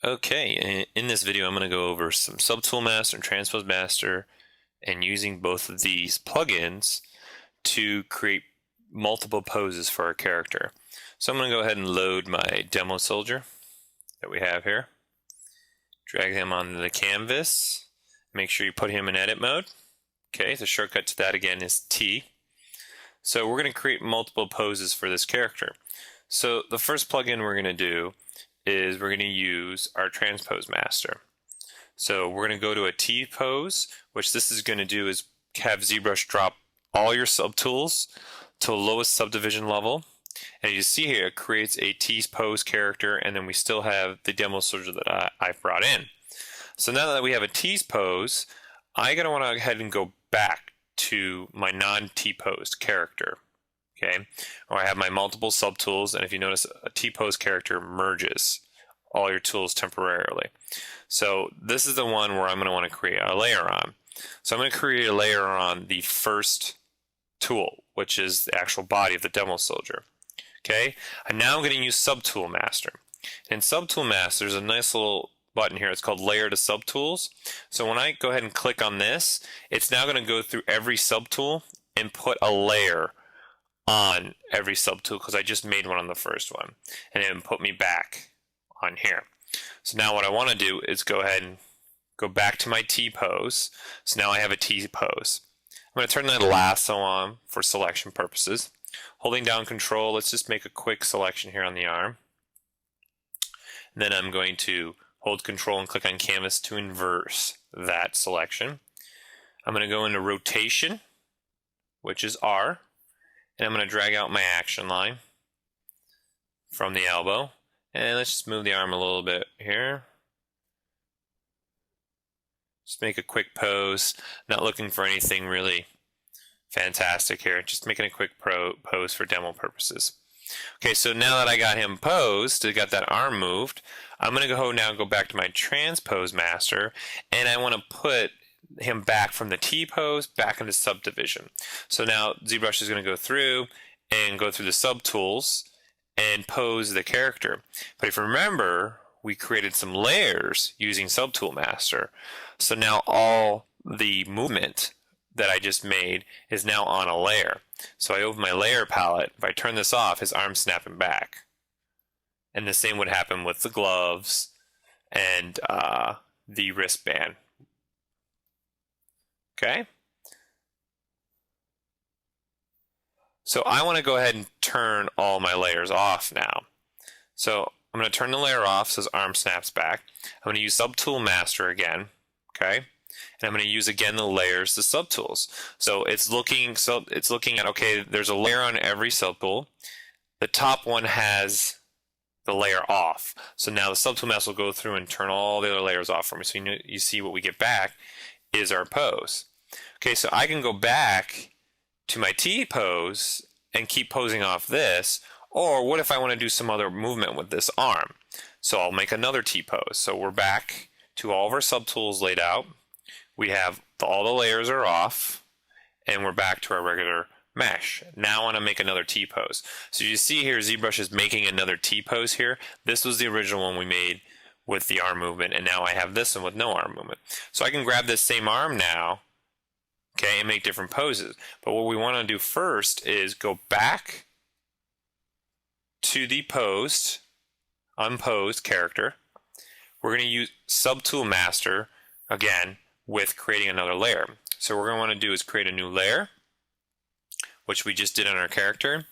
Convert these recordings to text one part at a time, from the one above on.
Okay, in this video I'm going to go over some Subtool Master and Transpose Master and using both of these plugins to create multiple poses for our character. So I'm going to go ahead and load my demo soldier that we have here. Drag him onto the canvas. Make sure you put him in edit mode. Okay, the shortcut to that again is T. So we're going to create multiple poses for this character. So the first plugin we're going to do is we're going to use our Transpose Master. So we're going to go to a Tease Pose, which this is going to do is have ZBrush drop all your subtools to the lowest subdivision level. And you see here, it creates a Tease Pose character, and then we still have the demo soldier that I've brought in. So now that we have a Tease Pose, I'm going to want to go ahead and go back to my non-T-posed character. Okay, or I have my multiple subtools, and if you notice, a T-pose character merges all your tools temporarily. So this is the one where I'm going to want to create a layer on. So I'm going to create a layer on the first tool, which is the actual body of the demo soldier. Okay, and now I'm going to use Subtool Master. In Subtool Master, there's a nice little button here. It's called Layer to Subtools. So when I go ahead and click on this, it's now going to go through every subtool and put a layer on every subtool, because I just made one on the first one, and then put me back on here. So now what I want to do is go ahead and go back to my T-pose. So now I have a T-pose. I'm going to turn that lasso on for selection purposes. Holding down Control, let's just make a quick selection here on the arm. And then I'm going to hold Control and click on Canvas to inverse that selection. I'm going to go into Rotation, which is R. And I'm going to drag out my action line from the elbow. And let's just move the arm a little bit here. Just make a quick pose. Not looking for anything really fantastic here. Just making a quick pose for demo purposes. Okay, so now that I got him posed, I got that arm moved, I'm going to go back to my Transpose Master, and I want to put him back from the T-pose back into subdivision. So now ZBrush is going to go through the subtools and pose the character. But if you remember, we created some layers using Subtool Master. So now all the movement that I just made is now on a layer. So I open my layer palette. If I turn this off, his arm's snapping back. And the same would happen with the gloves and the wristband. Okay, so I want to go ahead and turn all my layers off now. So I'm going to turn the layer off so his arm snaps back. I'm going to use Subtool Master again, okay, and I'm going to use again the layers, the subtools. So it's looking at, okay, there's a layer on every subtool. The top one has the layer off. So now the Subtool Master will go through and turn all the other layers off for me. So you see what we get back is our pose. Okay, so I can go back to my T-pose and keep posing off this, or what if I want to do some other movement with this arm? So I'll make another T-pose. So we're back to all of our subtools laid out. We have all the layers are off, and we're back to our regular mesh. Now I want to make another T-pose. So you see here, ZBrush is making another T-pose here. This was the original one we made with the arm movement, and now I have this one with no arm movement. So I can grab this same arm now, okay, and make different poses. But what we want to do first is go back to the unposed character. We're going to use Subtool Master again with creating another layer. So what we're going to want to do is create a new layer, which we just did on our character.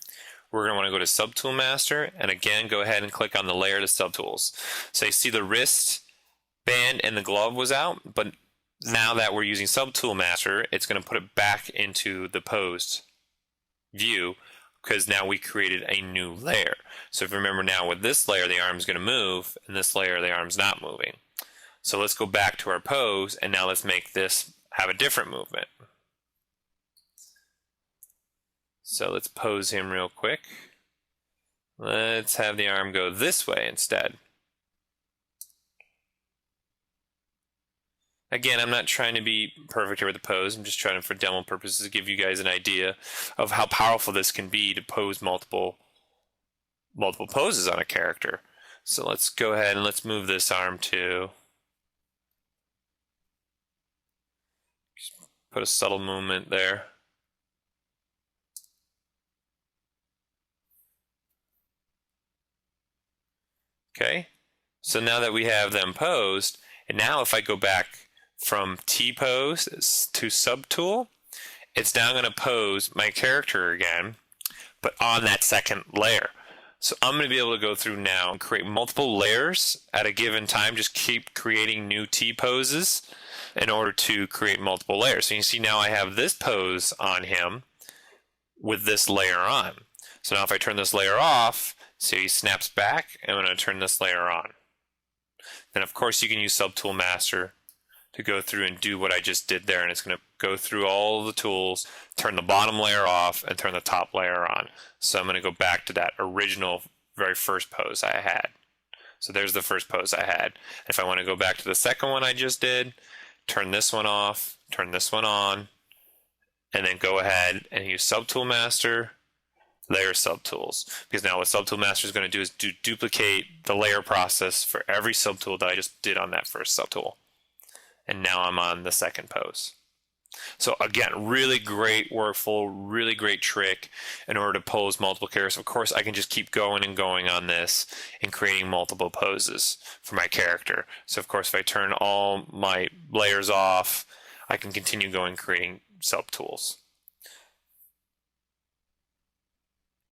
We're going to want to go to Subtool Master, and again, go ahead and click on the layer to subtools. So you see the wrist band and the glove was out, but now that we're using Subtool Master, it's going to put it back into the posed view, because now we created a new layer. So if you remember now, with this layer, the arm's going to move, and this layer, the arm's not moving. So let's go back to our pose, and now let's make this have a different movement. So let's pose him real quick. Let's have the arm go this way instead. Again, I'm not trying to be perfect here with the pose. I'm just trying to, for demo purposes, give you guys an idea of how powerful this can be to pose multiple poses on a character. So let's go ahead and let's move this arm too. Just put a subtle movement there. Okay, so now that we have them posed, and now if I go back from T-pose to subtool, it's now going to pose my character again, but on that second layer. So I'm going to be able to go through now and create multiple layers at a given time. Just keep creating new T-poses in order to create multiple layers. So you see now I have this pose on him with this layer on. So now if I turn this layer off, so he snaps back, and I'm going to turn this layer on. Then of course you can use Subtool Master to go through and do what I just did there, and it's going to go through all the tools, turn the bottom layer off, and turn the top layer on. So I'm going to go back to that original very first pose I had. So there's the first pose I had. If I want to go back to the second one I just did, turn this one off, turn this one on, and then go ahead and use Subtool Master, layer subtools. Because now what Subtool Master is going to do is duplicate the layer process for every subtool that I just did on that first subtool. And now I'm on the second pose. So again, really great workflow, really great trick in order to pose multiple characters. Of course, I can just keep going and going on this and creating multiple poses for my character. So of course, if I turn all my layers off, I can continue going creating subtools.